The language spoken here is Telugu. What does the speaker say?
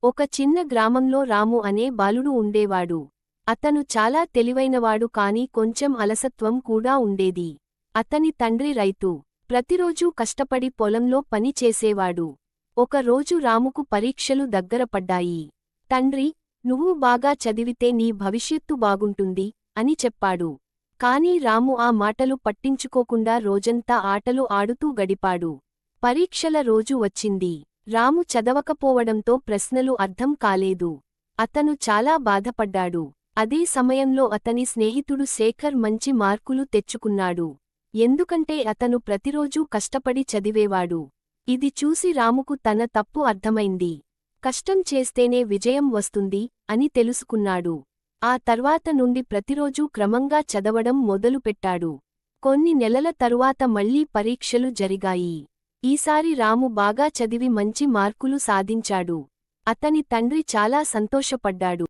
ఒక చిన్న గ్రామంలో రాము అనే బాలుడు ఉండేవాడు. అతను చాలా తెలివైనవాడు కాని కొంచెం అలసత్వం కూడా ఉండేది. అతని తండ్రి రైతు. ప్రతిరోజూ కష్టపడి పొలంలో పని చేసేవాడు. ఒక రోజు రాముకు పరీక్షలు దగ్గర పడ్డాయి. తండ్రి, నువ్వు బాగా చదివితే నీ భవిష్యత్తు బాగుంటుంది అని చెప్పాడు. కాని రాము ఆ మాటలు పట్టించుకోకుండా రోజంతా ఆటలు ఆడుతూ గడిపాడు. పరీక్షల రోజు వచ్చింది. రాము చదవకపోవడంతో ప్రశ్నలు అర్థం కాలేదు. అతను చాలా బాధపడ్డాడు. అదే సమయంలో అతని స్నేహితుడు శేఖర్ మంచి మార్కులు తెచ్చుకున్నాడు. ఎందుకంటే అతను ప్రతిరోజూ కష్టపడి చదివేవాడు. ఇది చూసి రాముకు తన తప్పు అర్థమైంది. కష్టం చేస్తేనే విజయం వస్తుంది అని తెలుసుకున్నాడు. ఆ తర్వాత నుండి ప్రతిరోజూ క్రమంగా చదవడం మొదలుపెట్టాడు. కొన్ని నెలల తరువాత మళ్లీ పరీక్షలు జరిగాయి. ఈసారి రాము బాగా చదివి మంచి మార్కులు సాధించాడు. అతని తండ్రి చాలా సంతోషపడ్డాడు.